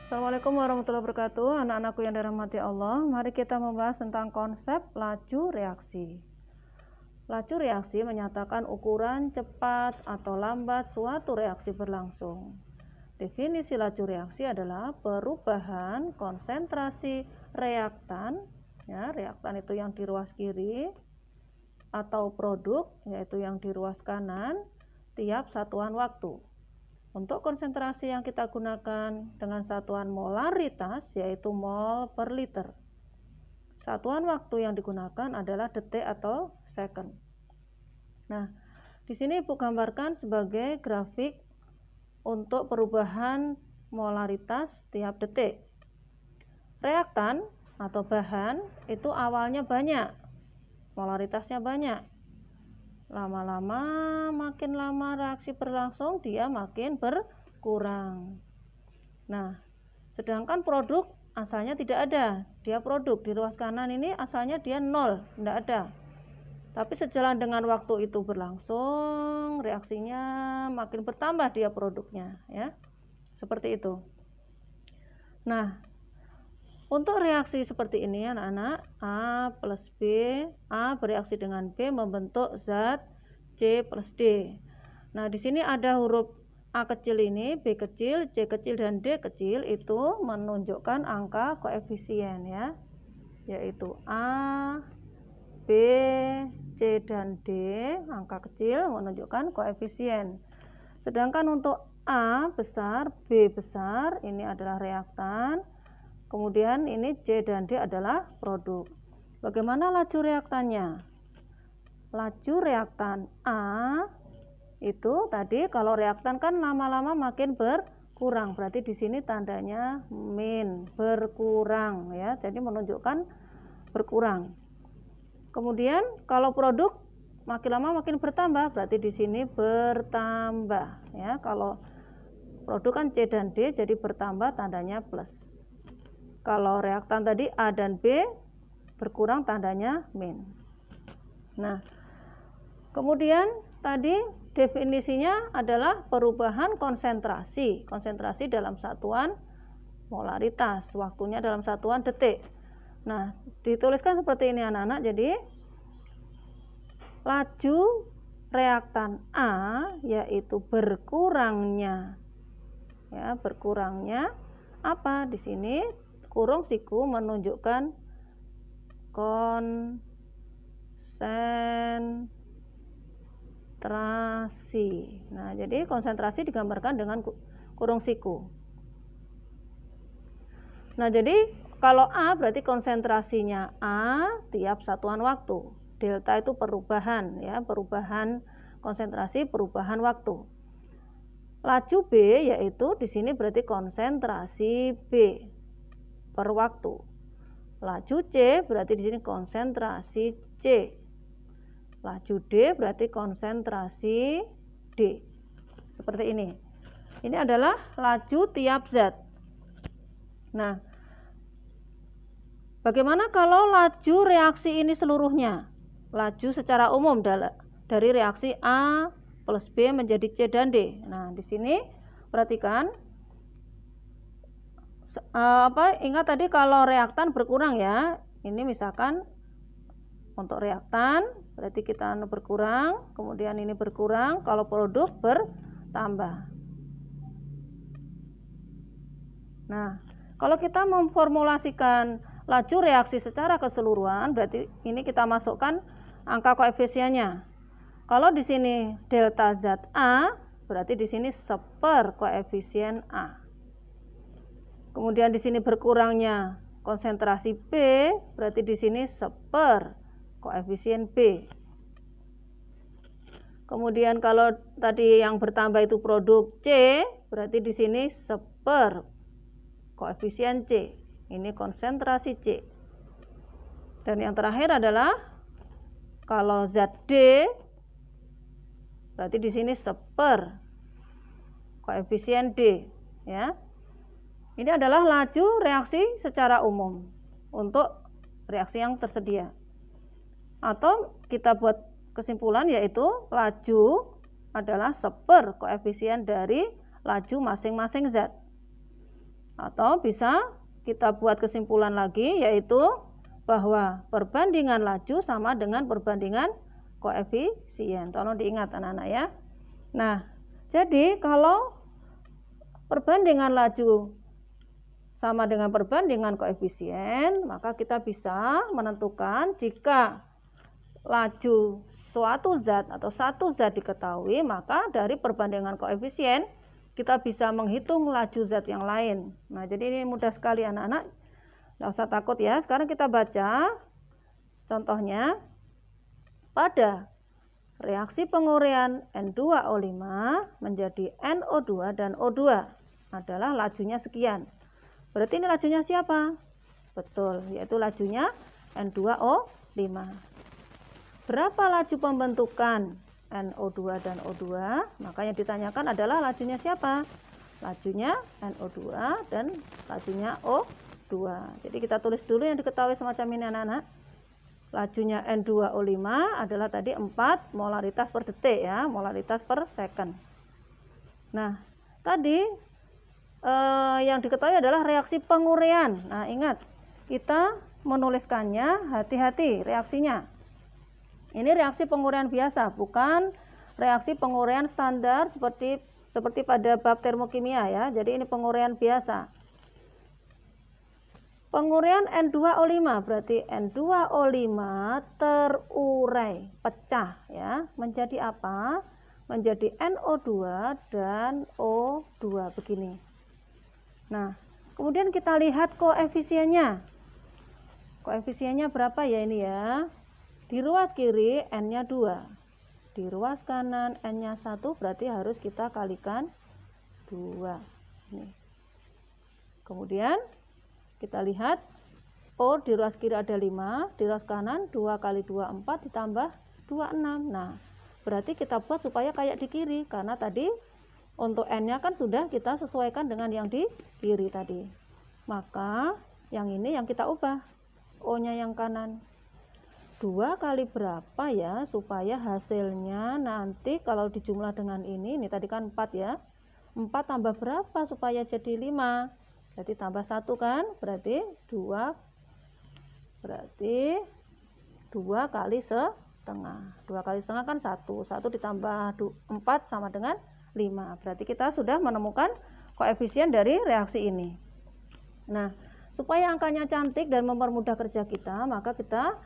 Assalamualaikum warahmatullahi wabarakatuh. Anak-anakku yang dirahmati Allah, mari kita membahas tentang konsep laju reaksi. Laju reaksi menyatakan ukuran cepat atau lambat suatu reaksi berlangsung. Definisi laju reaksi adalah perubahan konsentrasi reaktan, reaktan itu yang di ruas kiri, atau produk, yaitu yang di ruas kanan, tiap satuan waktu. Untuk konsentrasi yang kita gunakan dengan satuan molaritas, yaitu mol per liter. Satuan waktu yang digunakan adalah detik atau second. Nah, di sini Ibu gambarkan sebagai grafik untuk perubahan molaritas tiap detik. Reaktan atau bahan itu awalnya banyak, molaritasnya banyak. Lama-lama, makin lama reaksi berlangsung, dia makin berkurang. Nah, sedangkan produk asalnya tidak ada. Dia produk di ruas kanan ini asalnya dia 0, tidak ada. Tapi sejalan dengan waktu itu berlangsung, reaksinya makin bertambah dia produknya, ya. Seperti itu. Nah, untuk reaksi seperti ini anak-anak, A plus B, A bereaksi dengan B membentuk zat C plus D. Nah, di sini ada huruf A kecil ini, B kecil, C kecil, dan D kecil itu menunjukkan angka koefisien, ya, yaitu A, B, C, dan D, angka kecil menunjukkan koefisien. Sedangkan untuk A besar, B besar, ini adalah reaktan. Kemudian ini C dan D adalah produk. Bagaimana laju reaktannya? Laju reaktan A itu tadi kalau reaktan kan lama-lama makin berkurang. Berarti di sini tandanya min, berkurang, ya. Jadi menunjukkan berkurang. Kemudian kalau produk makin lama makin bertambah, berarti di sini bertambah, ya. Kalau produk kan C dan D, jadi bertambah tandanya plus. Kalau reaktan tadi A dan B berkurang tandanya min. Nah, kemudian tadi definisinya adalah perubahan konsentrasi. Konsentrasi dalam satuan molaritas, waktunya dalam satuan detik. Nah, dituliskan seperti ini anak-anak. Jadi laju reaktan A yaitu berkurangnya, ya, berkurangnya apa di sini? Kurung siku menunjukkan konsentrasi. Nah, jadi konsentrasi digambarkan dengan kurung siku. Nah, jadi kalau A berarti konsentrasinya A tiap satuan waktu. Delta itu perubahan, ya, perubahan konsentrasi, perubahan waktu. Laju B yaitu di sini berarti konsentrasi B per waktu. Laju C berarti di sini konsentrasi C. Laju D berarti konsentrasi D. Seperti ini. Ini adalah laju tiap zat. Nah, bagaimana kalau laju reaksi ini seluruhnya? Laju secara umum dari reaksi A plus B menjadi C dan D. Nah, di sini perhatikan. Ingat tadi kalau reaktan berkurang, ya. Ini misalkan untuk reaktan berarti kita berkurang, kemudian ini berkurang, kalau produk bertambah. Nah, kalau kita memformulasikan laju reaksi secara keseluruhan, berarti ini kita masukkan angka koefisiennya. Kalau di sini delta zat A, berarti di sini seper koefisien A. Kemudian di sini berkurangnya konsentrasi B, berarti di sini seper koefisien B. Kemudian kalau tadi yang bertambah itu produk C, berarti di sini seper koefisien C. Ini konsentrasi C. Dan yang terakhir adalah kalau zat D, berarti di sini seper koefisien D, ya. Ini adalah laju reaksi secara umum untuk reaksi yang tersedia. Atau kita buat kesimpulan yaitu laju adalah seper koefisien dari laju masing-masing zat. Atau bisa kita buat kesimpulan lagi, yaitu bahwa perbandingan laju sama dengan perbandingan koefisien. Tolong diingat anak-anak ya. Nah, jadi kalau perbandingan laju sama dengan perbandingan koefisien, maka kita bisa menentukan jika laju suatu zat atau satu zat diketahui, maka dari perbandingan koefisien kita bisa menghitung laju zat yang lain. Nah, jadi ini mudah sekali anak-anak. Nggak usah takut ya. Sekarang kita baca contohnya. Pada reaksi penguraian N2O5 menjadi NO2 dan O2 adalah lajunya sekian. Berarti ini lajunya siapa? Betul, yaitu lajunya N2O5. Berapa laju pembentukan NO2 dan O2? Maka yang ditanyakan adalah lajunya siapa? Lajunya NO2 dan lajunya O2. Jadi kita tulis dulu yang diketahui semacam ini anak-anak. Lajunya N2O5 adalah tadi 4 molaritas per detik ya, molaritas per second. Nah, tadi yang diketahui adalah reaksi penguraian. Nah, ingat, kita menuliskannya hati-hati reaksinya. Ini reaksi penguraian biasa, bukan reaksi penguraian standar seperti pada bab termokimia ya. Jadi ini penguraian biasa. Penguraian N2O5 berarti N2O5 terurai, pecah ya, menjadi apa? Menjadi NO2 dan O2 begini. Nah, kemudian kita lihat koefisiennya. Koefisiennya berapa ya ini ya? Di ruas kiri N-nya 2. Di ruas kanan N-nya 1, berarti harus kita kalikan 2. Nih. Kemudian kita lihat O di ruas kiri ada 5, di ruas kanan 2 kali 2 4 ditambah 2 6. Nah, berarti kita buat supaya kayak di kiri, karena tadi untuk N-nya kan sudah kita sesuaikan dengan yang di kiri tadi. Maka yang ini yang kita ubah, O-nya yang kanan. 2 kali berapa ya, supaya hasilnya nanti kalau dijumlah dengan ini tadi kan 4 ya. 4 tambah berapa supaya jadi 5? Berarti tambah 1 kan, berarti 2 kali setengah. 2 kali setengah kan 1 ditambah 4 sama dengan 5. Berarti kita sudah menemukan koefisien dari reaksi ini. Nah, supaya angkanya cantik dan mempermudah kerja kita, maka kita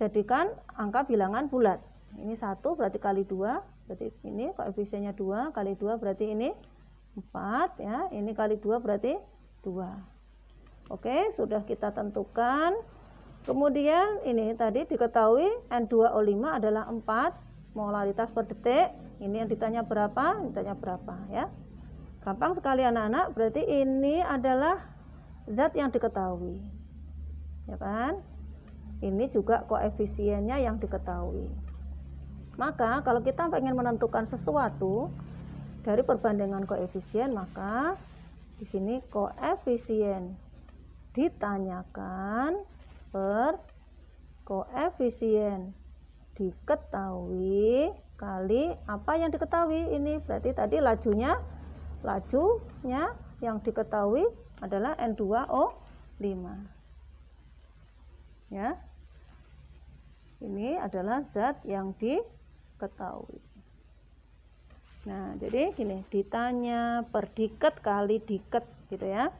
jadikan angka bilangan bulat. Ini 1 berarti kali 2, berarti ini koefisiennya 2 kali 2 berarti ini 4 ya. Ini kali 2 berarti 2. Oke, sudah kita tentukan. Kemudian ini tadi diketahui N2O5 adalah 4 molaritas per detik. Ini yang ditanya berapa? Ditanya berapa ya. Gampang sekali anak-anak, berarti ini adalah zat yang diketahui. Ya kan? Ini juga koefisiennya yang diketahui. Maka kalau kita ingin menentukan sesuatu dari perbandingan koefisien, maka di sini koefisien ditanyakan per koefisien diketahui kali apa yang diketahui. Ini berarti tadi lajunya yang diketahui adalah N2O5 ya. Ini adalah zat yang diketahui. Nah, jadi gini, ditanya per diket kali diket gitu ya.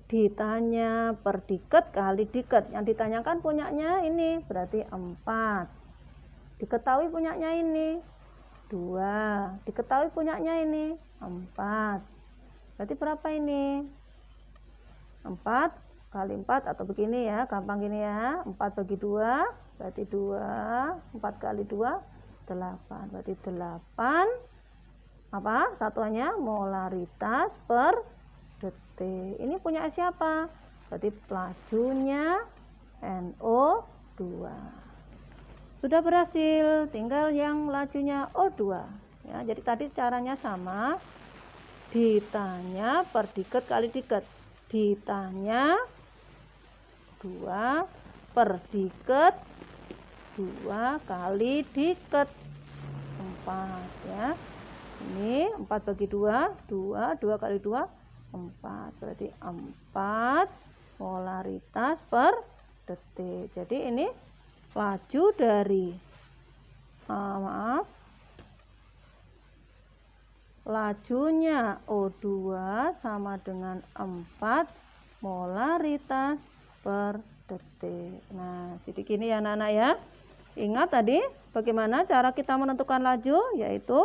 Ditanya per diket kali diket. Yang ditanyakan punyanya ini berarti 4. Diketahui punyanya ini 2. Diketahui punyanya ini 4. Berarti berapa ini? 4 kali 4 atau begini ya, gampang gini ya. 4 bagi 2 berarti 2. 4 kali 2 8. Berarti 8 apa? Satuannya molaritas per detik. Ini punya siapa? Berarti lajunya NO2. Sudah berhasil, tinggal yang lajunya O2 ya. Jadi tadi caranya sama. Ditanya per diket kali diket. Ditanya 2 per diket 2 kali diket 4 ya. Ini 4 bagi 2 2 kali 2 4. Berarti 4 molaritas per detik. Jadi ini laju dari lajunya O2 sama dengan 4 molaritas per detik. Nah, jadi gini ya anak-anak ya. Ingat tadi bagaimana cara kita menentukan laju, yaitu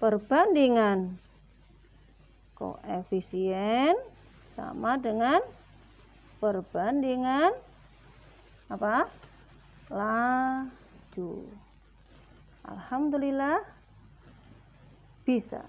perbandingan koefisien sama dengan perbandingan apa? Laju. Alhamdulillah bisa.